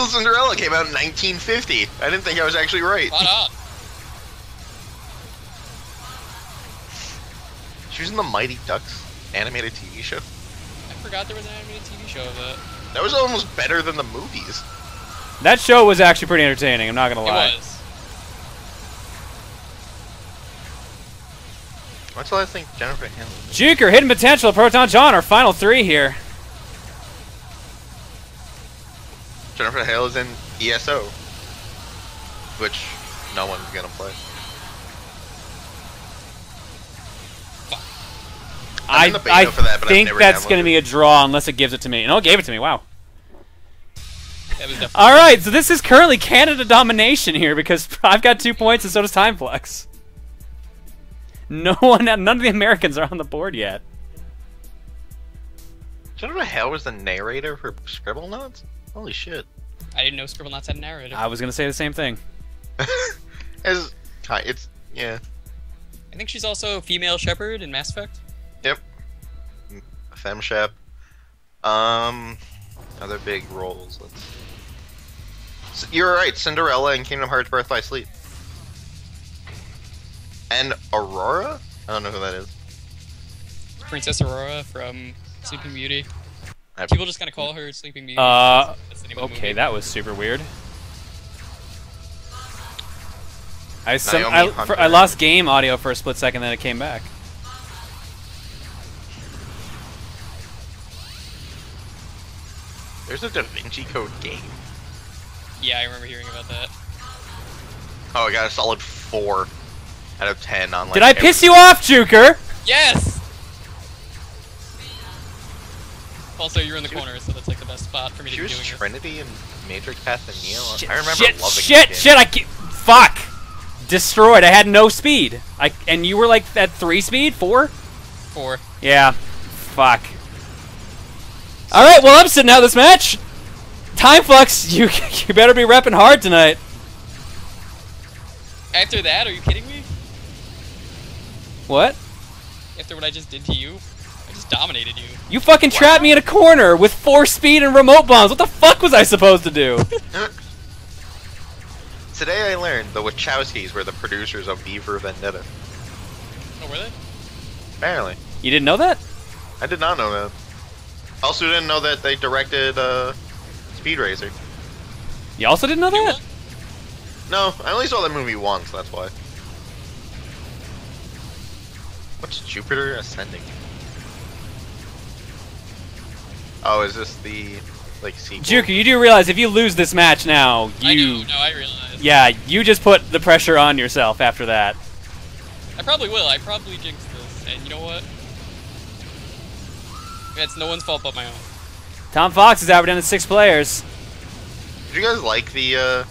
Little Cinderella came out in 1950. I didn't think I was actually right. Spot on. She was in the Mighty Ducks animated TV show. I forgot there was an animated TV show of that. That was almost better than the movies. That show was actually pretty entertaining, I'm not gonna lie. It was. What's the last thing Jennifer Hale? Juker, Hidden Potential, Proton, John, our final three here. Jennifer Hale is in ESO, which no one's gonna play. I for that, but think I've never that's going to downloaded be a draw unless it gives it to me. No, it gave it to me. Wow. That was definitely. All right, so this is currently Canada domination here because I've got 2 points and so does Timeflex. None of the Americans are on the board yet. Jennifer Hale was the narrator for Scribblenauts? Holy shit. I didn't know Scribblenauts had a narrator. I was going to say the same thing. It's yeah. I think she's also a female shepherd in Mass Effect. Yep. FemShep. Other big roles. You're right. Cinderella and Kingdom Hearts: Birth by Sleep. And Aurora? I don't know who that is. Princess Aurora from Sleeping Beauty. People just kind of call her Sleeping Beauty. That's the name of the Okay, movie. that was super weird. I lost game audio for a split second, then it came back. There's a Da Vinci Code game. Yeah, I remember hearing about that. Oh, I got a solid 4 out of 10 on. Like, Did I piss you off, Juker? Yes! Also, you're in the corner, so that's like the best spot for me to She be was doing Trinity and Matrix Path and Neo. Shit, I remember shit, loving shit, that shit, I can't, fuck! Destroyed, I had no speed. And you were like at 3 speed? 4? this. 4. Yeah. Fuck. Alright, well I'm sitting out this match. Timeflex, you better be repping hard tonight. After that, are you kidding me? What? After what I just did to you? I just dominated you. You fucking trapped me in a corner with 4 speed and remote bombs. What the fuck was I supposed to do? Today I learned the Wachowskis were the producers of V for Vendetta. Oh, were they? Apparently. You didn't know that? I did not know that. Also didn't know that they directed Speed Racer. You also didn't know You that? what? No, I only saw that movie once, that's why. What's Jupiter Ascending? Oh, is this the, like, sequel? Juker, you do realize if you lose this match now, I you... do. No, I realize. Yeah, you just put the pressure on yourself after that. I probably will. I probably jinxed this. And you know what? It's no one's fault but my own. Tom Fox is out. We're down to 6 players. Did you guys like the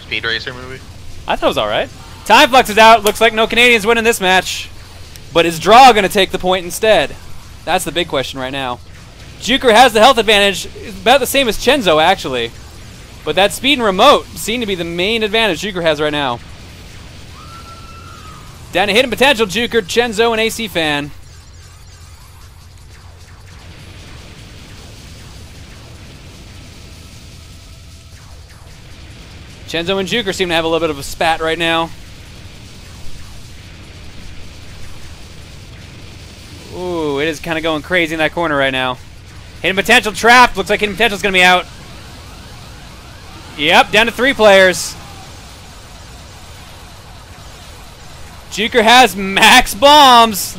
Speed Racer movie? I thought it was alright. Timeflex is out. Looks like no Canadians winning this match. But is Draw going to take the point instead? That's the big question right now. Juker has the health advantage. It's about the same as Chenzo, actually. But that speed and remote seem to be the main advantage Juker has right now. Down to Hidden Potential, Juker, Chenzo, and AC Fan. Chenzo and Juker seem to have a little bit of a spat right now. Ooh, it is kind of going crazy in that corner right now. Hidden Potential trapped. Looks like Hidden Potential's going to be out. Yep, down to 3 players. Juker has max bombs.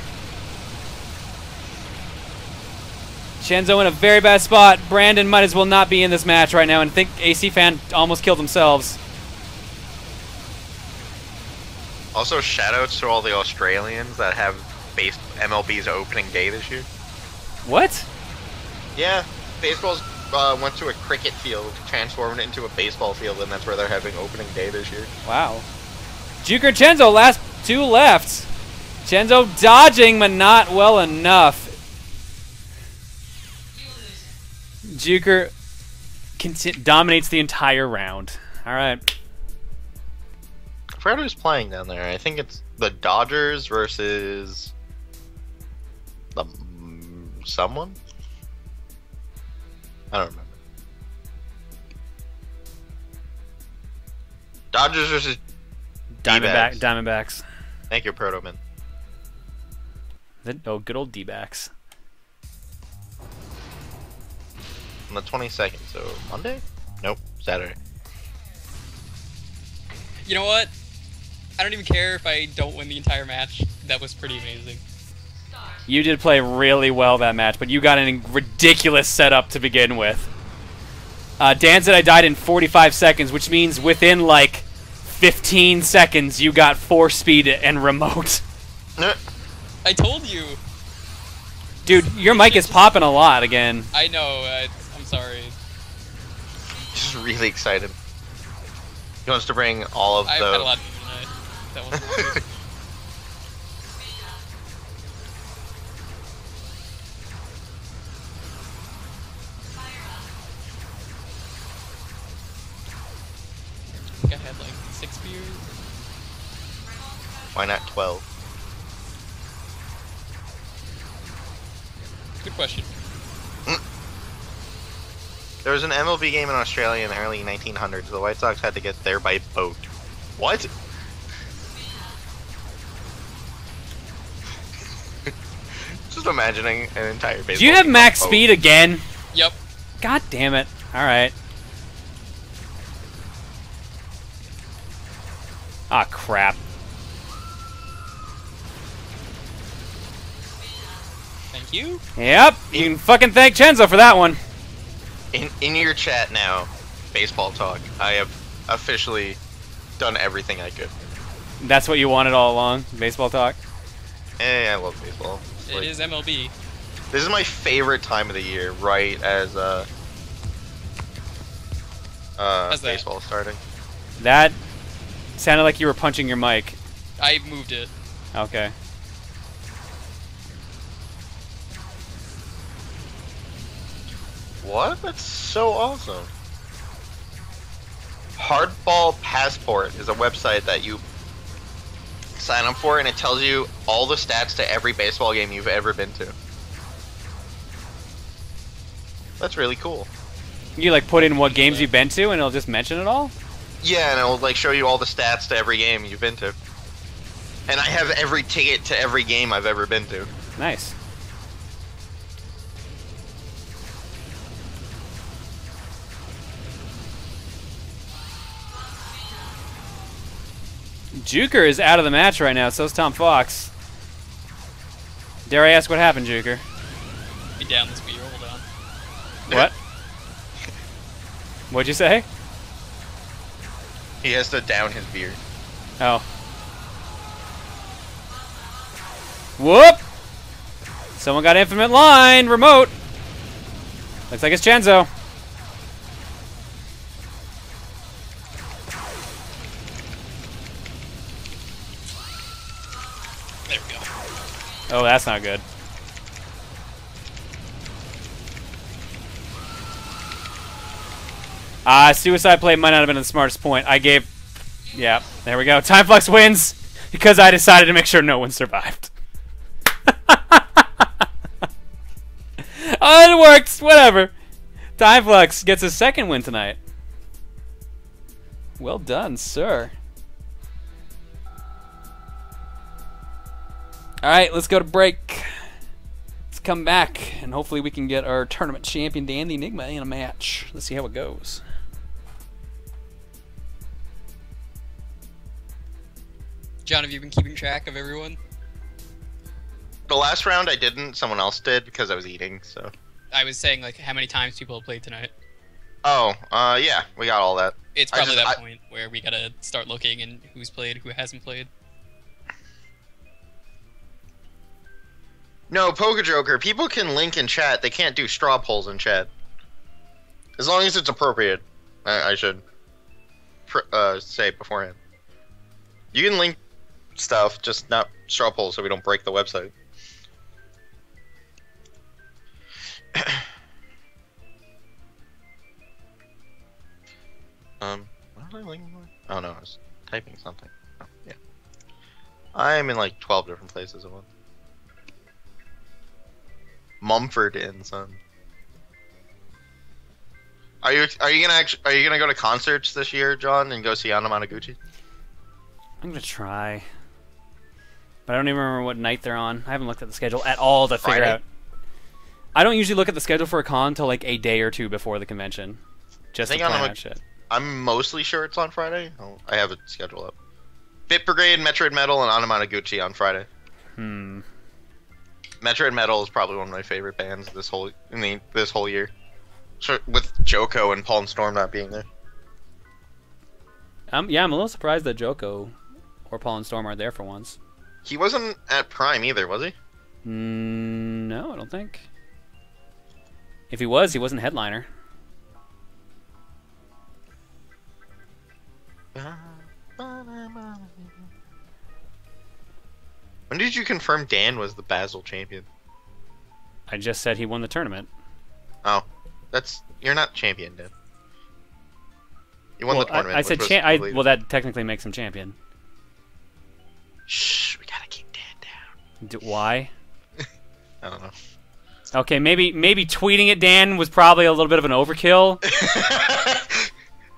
Chenzo in a very bad spot. Brandon might as well not be in this match right now, and I think AC Fan almost killed themselves. Also, shoutouts to all the Australians that have based MLB's opening day this year. What? Yeah, baseball's went to a cricket field, transformed it into a baseball field, and that's where they're having opening day this year. Wow. Juker and Chenzo, last 2 left. Chenzo dodging, but not well enough. Juker dominates the entire round. All right. I forgot who's playing down there. I think it's the Dodgers versus the someone. I don't remember. Dodgers versus D-backs. Diamondbacks. Thank you, Proton. Oh, good old D-backs. On the 22nd, so Monday? Nope, Saturday. You know what? I don't even care if I don't win the entire match. That was pretty amazing. You did play really well that match, but you got a ridiculous setup to begin with. Dan said I died in 45 seconds, which means within like 15 seconds you got 4-speed and remote. I told you. Dude, your mic is popping a lot again. I know. I'm sorry. Just really excited. He wants to bring all of I've the... had a lot of people tonight. That wasn't good. I think I had like 6 beers. Why not 12? Good question. There was an MLB game in Australia in the early 1900s. The White Sox had to get there by boat. What? Just imagining an entire baseball Do you have game max on boat. speed again? Yep. God damn it. Alright. Ah, crap. Thank you. Yep, you can fucking thank Chenzo for that one. In your chat now, baseball talk. I have officially done everything I could. That's what you wanted all along, baseball talk? I love baseball. It is MLB. This is my favorite time of the year, right as baseball starting. That sounded like you were punching your mic. I moved it. Okay. What? That's so awesome. Hardball Passport is a website that you sign up for, and it tells you all the stats to every baseball game you've ever been to. That's really cool. You like put in what games you've been to and it'll just mention it all? Yeah, and it'll like show you all the stats to every game you've been to. And I have every ticket to every game I've ever been to. Nice. Juker is out of the match right now, so is Tom Fox. Dare I ask what happened, Juker? Be down this beer, hold on. What? What'd you say? He has to down his beer. Oh. Whoop! Someone got infinite line, remote. Looks like it's Chenzo. There we go. Oh, that's not good. Suicide play might not have been the smartest point. I gave... Yeah, there we go. Time Flux wins because I decided to make sure no one survived. Oh, it works. Whatever. Time Flux gets a second win tonight. Well done, sir. Alright, let's go to break. Let's come back, and hopefully we can get our tournament champion, Dan the Enigma, in a match. Let's see how it goes. John, have you been keeping track of everyone? The last round I didn't, someone else did because I was eating, so. I was saying, like, how many times people have played tonight. Oh, yeah, we got all that. It's probably that point where we gotta start looking and who's played, who hasn't played. No, Poker Joker, people can link in chat, they can't do straw polls in chat. As long as it's appropriate, I should say beforehand. You can link stuff, just not straw polls so we don't break the website. What was I linking with? Oh no, I was typing something. Oh, yeah. I am in like 12 different places at once. Mumford Inn, son. Are you gonna go to concerts this year, John, and go see Anna Managuchi? I'm gonna try, but I don't even remember what night they're on. I haven't looked at the schedule at all to figure out. I don't usually look at the schedule for a con until like a day or two before the convention, just to plan out shit. I'm mostly sure it's on Friday. Oh, I have it scheduled up. Bit Brigade, Metroid Metal, and Anna Managuchi on Friday. Metroid Metal is probably one of my favorite bands this whole year. So, with Joko and Paul and Storm not being there. Yeah, I'm a little surprised that Joko or Paul and Storm aren't there for once. He wasn't at Prime either, was he? No, I don't think. If he was, he wasn't headliner. When did you confirm Dan was the Basel champion? I just said he won the tournament. Oh, you're not champion, Dan. You won the tournament. I said well, that technically makes him champion. Shh, we gotta keep Dan down. Why? I don't know. Okay, maybe tweeting at Dan was probably a little bit of an overkill.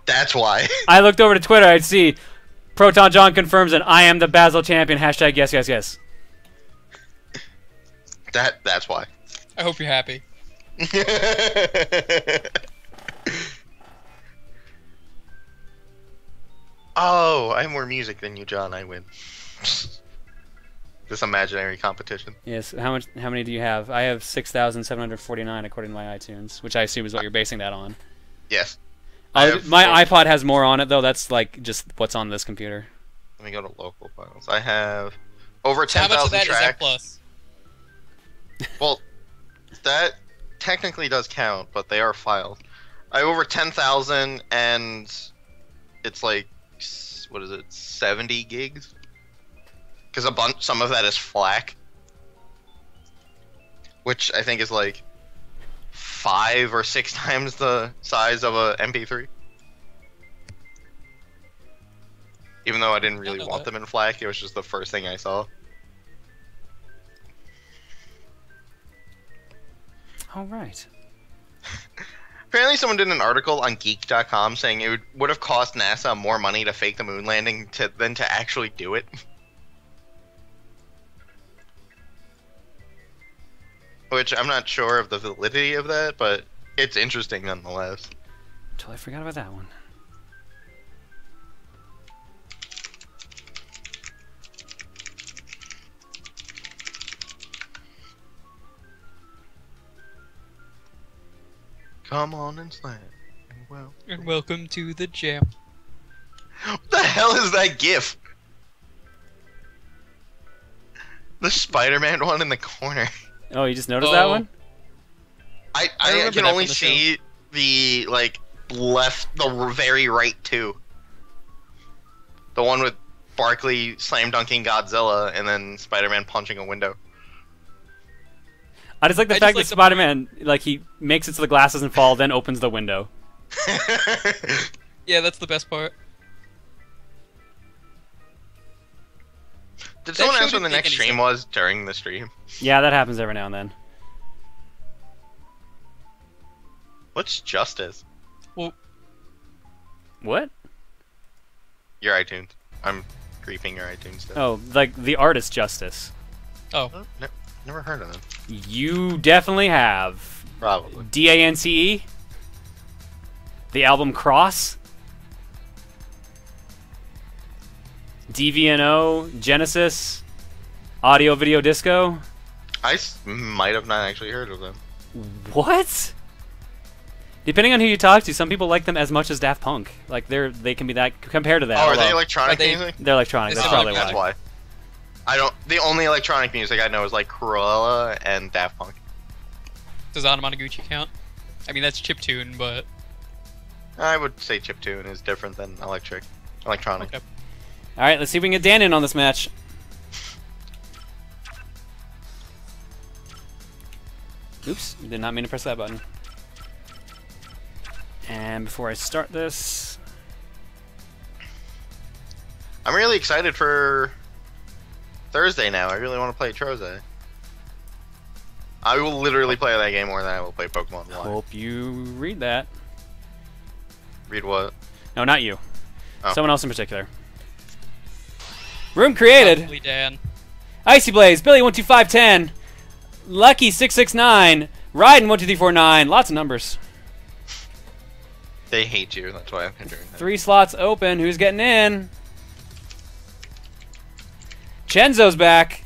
That's why. I looked over to Twitter. I'd see Proton John confirms that I am the Basel champion. Hashtag yes, yes, yes. That's why. I hope you're happy. Oh, I have more music than you, John. I win. This imaginary competition. Yes. How many do you have? I have 6,749 according to my iTunes, which I assume is what you're basing that on. Yes. My iPod has more on it though. That's like just what's on this computer. Let me go to local files. I have over 10,000 tracks. How much of that is that plus? Well, that technically does count, but they are files. I have over 10,000, and it's like, what is it, 70 gigs? Because some of that is FLAC, which I think is like 5 or 6 times the size of a MP3. Even though I didn't really want them in FLAC, it was just the first thing I saw. All right. Apparently someone did an article on Geek.com saying it would have cost NASA more money to fake the moon landing than to actually do it. Which I'm not sure of the validity of that, but it's interesting nonetheless. Totally forgot about that one. Come on and slam. And welcome to the jam. What the hell is that GIF? The Spider-Man one in the corner. Oh, you just noticed that one? I can only see the the very right two. The one with Barkley slam dunking Godzilla and then Spider-Man punching a window. I just like the fact that Spider-Man, he makes it so the glass doesn't fall, then opens the window. Yeah, that's the best part. Did someone ask when the next stream was during the stream? Yeah, that happens every now and then. What's Justice? Well, what? Your iTunes. I'm creeping your iTunes stuff. Oh, like the artist Justice. Oh. Never heard of them. You definitely have. Probably. DANCE? The album Cross? DVNO? Genesis? Audio Video Disco? I might have not actually heard of them. What? Depending on who you talk to, some people like them as much as Daft Punk. Like they can be that compared to that. Oh, are they electronic music? They're electronic. That's probably that's why. The only electronic music I know is like Cruella and Daft Punk. Does Anna Managuchi count? I mean, that's chiptune, but I would say chiptune is different than electronic. Okay. All right, let's see if we can get Dan in on this match. Oops, did not mean to press that button. And before I start this, I'm really excited for Thursday now. I really want to play Troze. I will literally play that game more than I will play Pokemon One. Hope you read that. Read what? No, not you. Oh. Someone else in particular. Room created. Probably Dan. Icy Blaze, Billy 12510, Lucky 669, Ryden 12349. Lots of numbers. They hate you. That's why I'm doing that. 3 slots open. Who's getting in? Chenzo's back.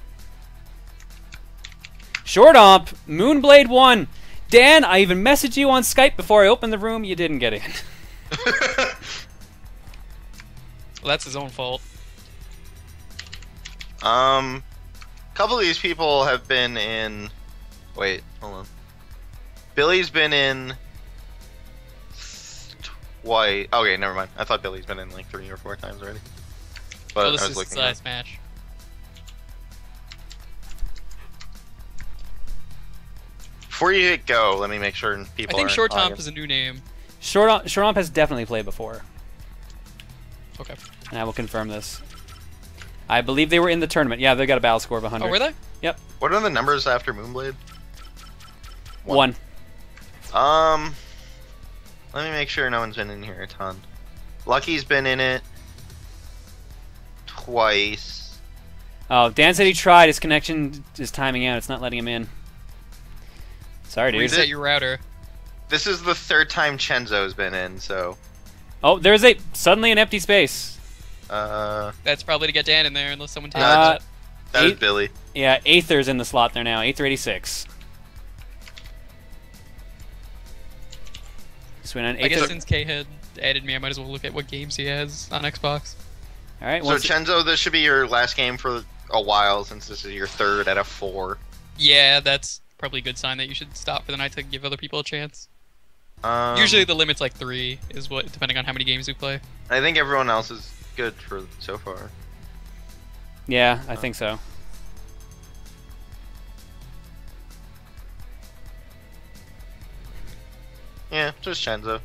Short Omp, Moonblade 1. Dan, I even messaged you on Skype before I opened the room. You didn't get in. Well, that's his own fault. Couple of these people have been in. Wait, hold on. Billy's been in twice. Okay, never mind. I thought Billy's been in like 3 or 4 times already. But Oh, this I was is looking. his last match. Before you hit go, let me make sure people. I think aren't Short Tomp logging. is a new name. Short Omp has definitely played before, Okay. and I will confirm this. I believe they were in the tournament. Yeah, they got a battle score of 100. Oh, were they? Yep. What are the numbers after Moonblade? 1. Let me make sure no one's been in here a ton. Lucky's been in it twice. Oh, Dan said he tried. His connection is timing out. It's not letting him in. Sorry, dude. Reset your router. This is the 3rd time Chenzo's been in, so. Oh, there's suddenly an empty space. That's probably to get Dan in there, unless someone takes that it. was Billy. Yeah, Aether's in the slot there now. Aether 86. So I guess since K had added me, I might as well look at what games he has on Xbox. All right. So Chenzo, this should be your last game for a while, since this is your 3rd out of 4. Yeah, that's probably a good sign that you should stop for the night to give other people a chance. Um, Usually the limit's like 3, is what, depending on how many games you play. I think everyone else is good for so far. Yeah, I think so. Yeah, just Chenzo.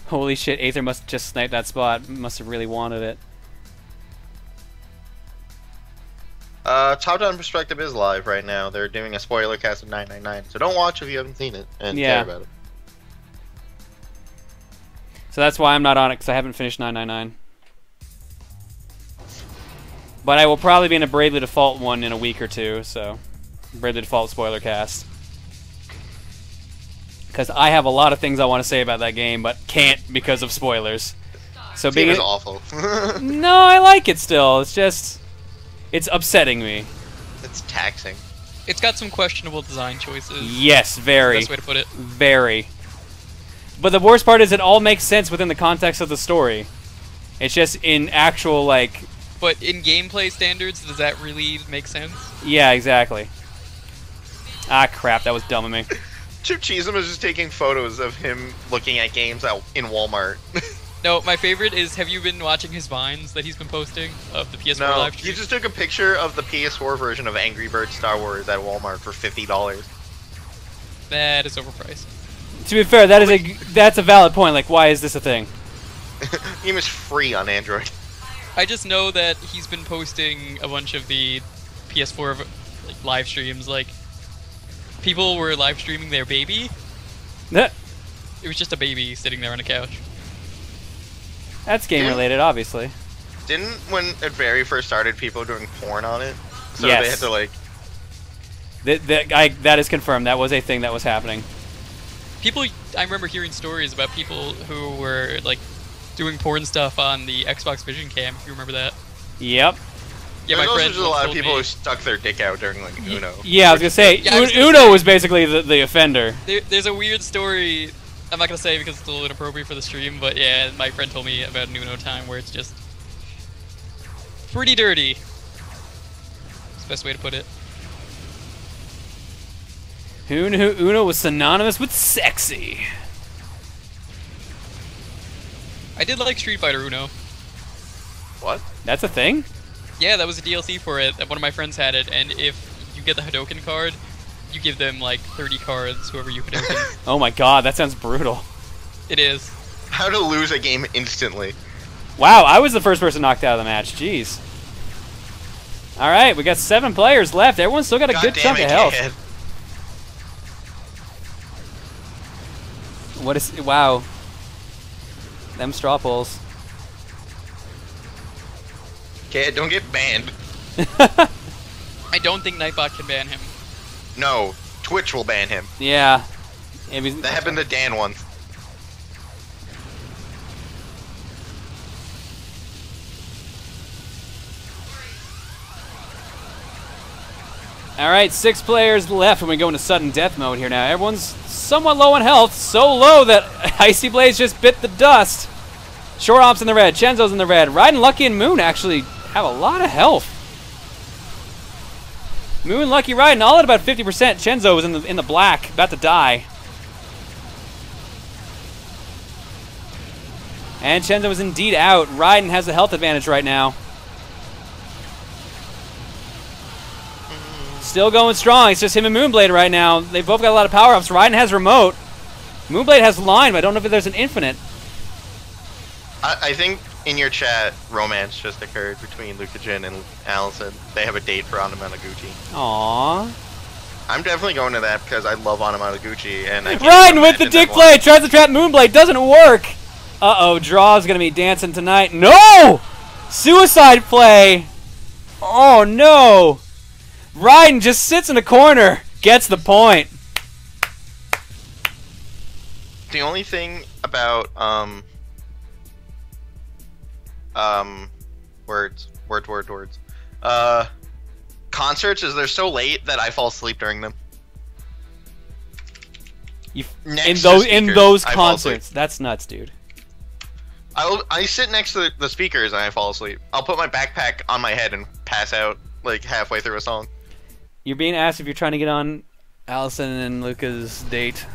Holy shit, Aether must have just sniped that spot. Must have really wanted it. Top-down perspective is live right now. They're doing a spoiler cast of 999, so don't watch if you haven't seen it and care about it. So that's why I'm not on it, because I haven't finished 999. But I will probably be in a Bravely Default one in a week or 2, so Bravely Default spoiler cast. Because I have a lot of things I want to say about that game, but can't because of spoilers. So being awful. No, I like it still. It's just, it's upsetting me. It's taxing. It's got some questionable design choices. Yes, very. That's the best way to put it. Very. But the worst part is it all makes sense within the context of the story. It's just in actual, like... But in gameplay standards, does that really make sense? Yeah, exactly. Ah, crap, that was dumb of me. Chip Cheesem is just taking photos of him looking at games out in Walmart. No, my favorite is, have you been watching his Vines that he's been posting of the PS4 no, live stream? he just took a picture of the PS4 version of Angry Birds Star Wars at Walmart for $50. That is overpriced. To be fair, that's a valid point. Like, why is this a thing? The game is free on Android. I just know that he's been posting a bunch of the PS4 like, live streams, like, people were live streaming their baby. It was just a baby sitting there on a couch. That's game related, obviously. Didn't, when it very first started, people were doing porn on it? So yes. They had to, like... That is confirmed. That was a thing that was happening. People, I remember hearing stories about people who were, like, doing porn stuff on the Xbox Vision Cam, if you remember that. Yep. Yeah, There's my friend also just a lot of people me, who stuck their dick out during, like, Uno. Yeah, I was gonna say, yeah, Uno was basically the offender. There's a weird story, I'm not gonna say because it's a little inappropriate for the stream, but yeah, my friend told me about an Uno time where it's just pretty dirty. That's the best way to put it. Who knew Uno was synonymous with sexy? I did like Street Fighter Uno. What? That's a thing? Yeah, that was a DLC for it. One of my friends had it, and if you get the Hadoken card, you give them like 30 cards, whoever you Hadoken. Oh my god, that sounds brutal. It is. How to lose a game instantly. Wow, I was the first person knocked out of the match. Jeez. Alright, we got 7 players left. Everyone's still got a good chunk of health. Kid. What is... Wow. Them straw polls. Okay, don't get banned. I don't think Nightbot can ban him. No, Twitch will ban him. Yeah. That happened to Dan once. Alright, 6 players left when we go into sudden death mode here now. Everyone's somewhat low on health, so low that Icy Blaze just bit the dust. Short Ops in the red, Chenzo's in the red. Raiden, Lucky, and Moon actually have a lot of health. Moon, Lucky, Raiden all at about 50%. Chenzo was in the black, about to die. And Chenzo is indeed out. Raiden has the health advantage right now. Still going strong. It's just him and Moonblade right now. They've both got a lot of power-ups. Raiden has remote. Moonblade has line, but I don't know if there's an infinite. I think in your chat, romance just occurred between Lucajin and Allison. They have a date for Anamanaguchi. Aww. I'm definitely going to that because I love Anamanaguchi. And I Raiden with the dick play. Tries to trap Moonblade. Doesn't work. Uh-oh. Draw's going to be dancing tonight. No! Suicide play. Oh, no. Raiden just sits in a corner, gets the point. The only thing about words. Concerts is they're so late that I fall asleep during them. In those concerts, that's nuts, dude. I sit next to the speakers and I fall asleep. I'll put my backpack on my head and pass out like halfway through a song. You're being asked if you're trying to get on Allison and Luca's date.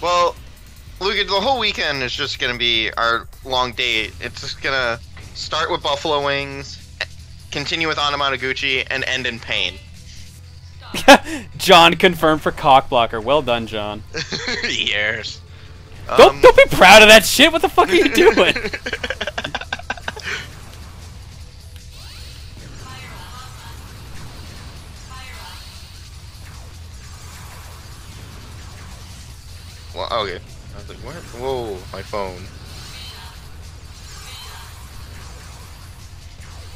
Well, Luca, the whole weekend is just gonna be our long date. It's just gonna start with buffalo wings, continue with Anamanaguchi, and end in pain. John confirmed for cockblocker. Well done, John. Yes. Don't be proud of that shit. What the fuck are you doing? Well, okay. I was like, what? Whoa, my phone.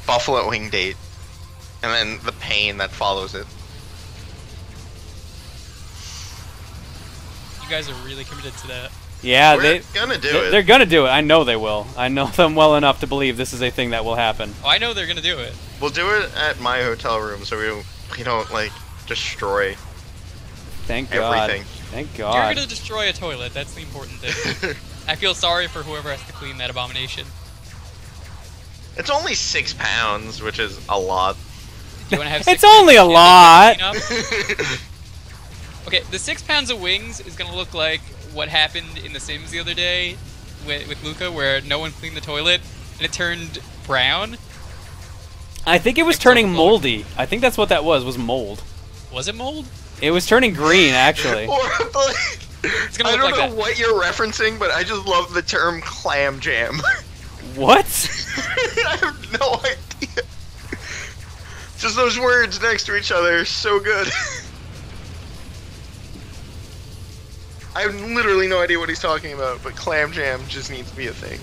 Buffalo wing date. And then the pain that follows it. You guys are really committed to that. Yeah, We're gonna do it. They're gonna do it. I know they will. I know them well enough to believe this is a thing that will happen. Oh, I know they're gonna do it. We'll do it at my hotel room so we don't like destroy Thank God. everything. Thank God. You're gonna destroy a toilet. That's the important thing. I feel sorry for whoever has to clean that abomination. It's only 6 pounds, which is a lot. Do you want to have? It's only a lot. Okay, the 6 pounds of wings is gonna look like what happened in The Sims the other day with Luca, where no one cleaned the toilet and it turned brown. I think it was turning moldy. I think that's what that was mold. Was it mold? It was turning green, actually. It's gonna I look don't like know that. what you're referencing, but I just love the term clam jam. What? I have no idea. Just those words next to each other are so good. I have literally no idea what he's talking about, but clam jam just needs to be a thing.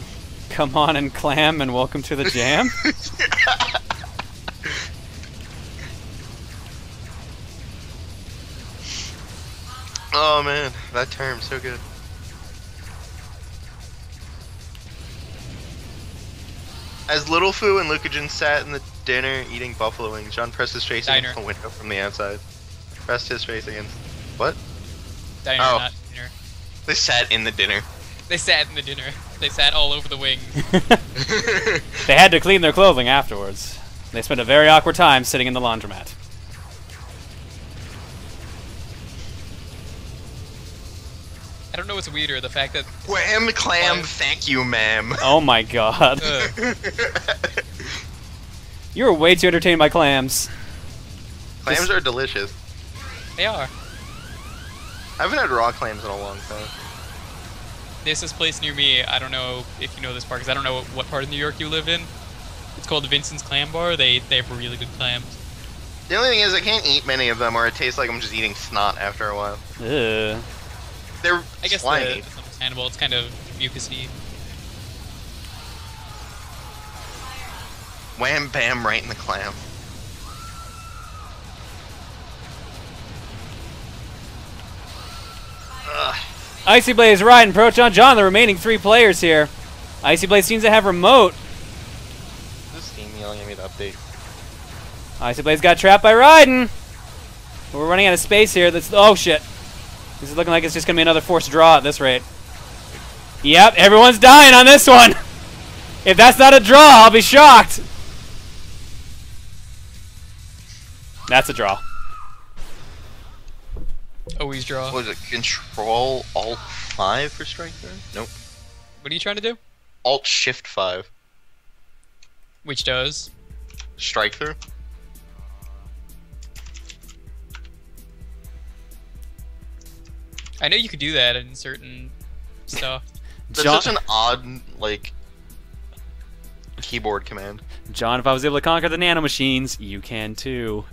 Come on and clam and welcome to the jam. Oh man, that term's so good. As Little Foo and Lucajin sat in the dinner eating buffalo wings, John pressed his face against the window from the outside. Pressed his face against... What? Diner, Oh. not dinner. They sat in the dinner. They sat in the dinner. They sat all over the wings. They had to clean their clothing afterwards. They spent a very awkward time sitting in the laundromat. I don't know what's weirder, the fact that... Wham clam, thank you, ma'am. Oh my God. You were way too entertained by clams. Clams are delicious. They are. I haven't had raw clams in a long time. There's this place near me, I don't know if you know this part, because I don't know what part of New York you live in. It's called the Vincent's Clam Bar. They have really good clams. The only thing is I can't eat many of them or it tastes like I'm just eating snot after a while. Ugh. They're I guess slimy. that's understandable. It's kind of mucusy. Wham bam right in the clam. Ugh. Icy Blaze, Raiden, Proton, John, the remaining 3 players here. Icy Blaze seems to have remote. This Steam yelling at me to update. Icy Blaze got trapped by Raiden. We're running out of space here. Oh shit. This is looking like it's just gonna be another forced draw at this rate. Yep, everyone's dying on this one. If that's not a draw, I'll be shocked. That's a draw. Always draw. Was it Control Alt 5 for strike through? Nope. What are you trying to do? Alt Shift 5. Which does? Strike through? I know you could do that in certain stuff. That's such an odd, like, keyboard command. John, if I was able to conquer the nanomachines, you can too.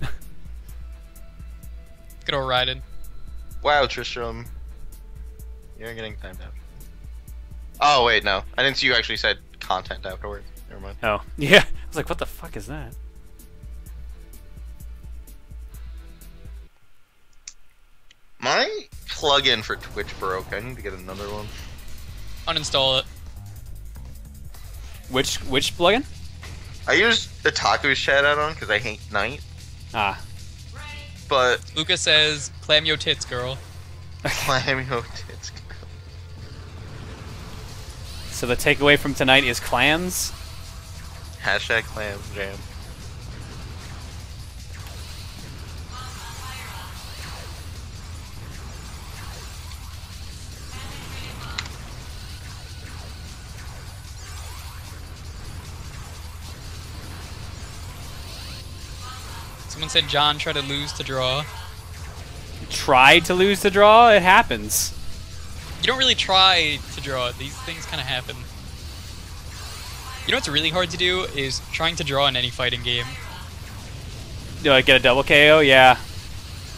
Good old Raiden. Wow, Tristram. You're getting timed out. Oh, wait, no. I didn't see you actually said content afterwards. Never mind. Oh, yeah. I was like, what the fuck is that? My plugin for Twitch broke. I need to get another one. Uninstall it. Which plugin? I use Otaku's chat add-on because I hate Night, Ah. but Luca says, clam yo tits, girl. Clamio tits. So the takeaway from tonight is clams? Hashtag clam jam. Someone said John tried to lose to draw. Try to lose to draw? It happens. You don't really try to draw. These things kind of happen. You know what's really hard to do is trying to draw in any fighting game. Do I get a double KO? Yeah.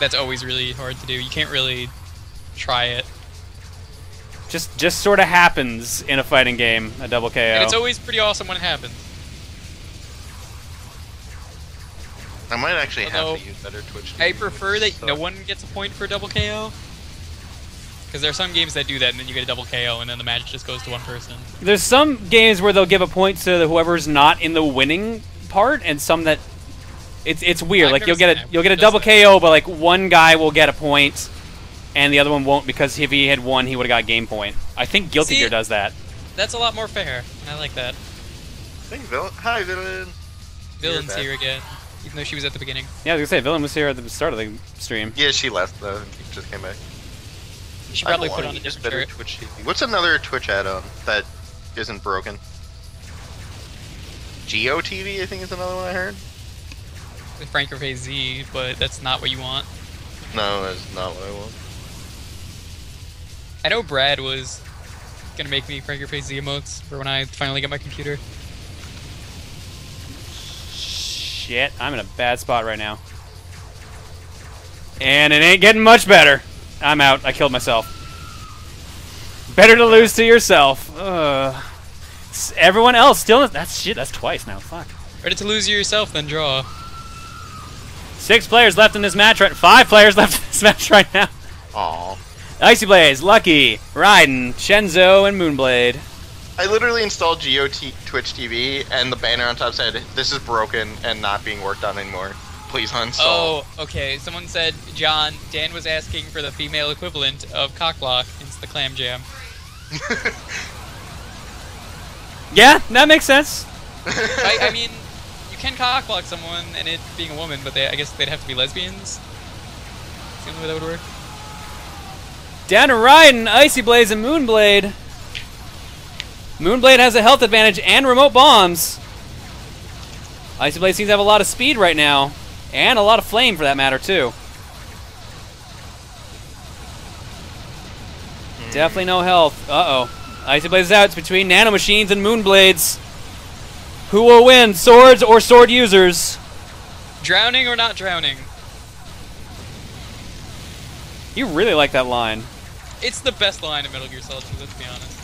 That's always really hard to do. You can't really try it. Just sort of happens in a fighting game, a double KO. And it's always pretty awesome when it happens. I might actually Although, have to use better Twitch. I prefer that no one gets a point for a double KO. Because there are some games that do that and then you get a double KO and then the match just goes to one person. There's some games where they'll give a point to whoever's not in the winning part, and some that it's weird. Like you'll get a double KO, but like one guy will get a point, and the other one won't because if he had won, he would have got game point. I think Guilty Gear does that. That's a lot more fair. I like that. Hey, Villain. Hi, Villain. Villain's here again, even though she was at the beginning. Yeah, I was gonna say Villain was here at the start of the stream. Yeah, she left though. She just came back. You should probably put on a different shirt. Twitch TV. What's another Twitch add-on that isn't broken? GeoTV, I think is another one I heard. With Frank or Z, but that's not what you want. No, that's not what I want. I know Brad was gonna make me Frank or Z emotes for when I finally get my computer. Shit, I'm in a bad spot right now. And it ain't getting much better. I'm out. I killed myself. Better to lose to yourself. Everyone else still... That's shit. That's twice now. Fuck. Better to lose yourself than draw. 6 players left in this match. 5 players left in this match right now. Aww. Icy Blaze, Lucky, Raiden, Shenzo, and Moonblade. I literally installed Twitch TV, and the banner on top said, "This is broken and not being worked on anymore. Please uninstall." Oh, okay. Someone said, John, Dan was asking for the female equivalent of cockblock into the clam jam. Yeah, that makes sense. I mean, you can cockblock someone and it being a woman, but I guess they'd have to be lesbians. That's the only way that would work. Down to Raiden, Icy Blaze, and Moonblade. Moonblade has a health advantage and remote bombs. Icy Blaze seems to have a lot of speed right now. And a lot of flame, for that matter, too. Definitely no health. Uh-oh. Icy Blaze is out. It's between nanomachines and Moonblades. Who will win? Swords or sword users? Drowning or not drowning? You really like that line. It's the best line in Metal Gear Solid 2, let's be honest.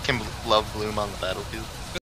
Can love bloom on the battlefield.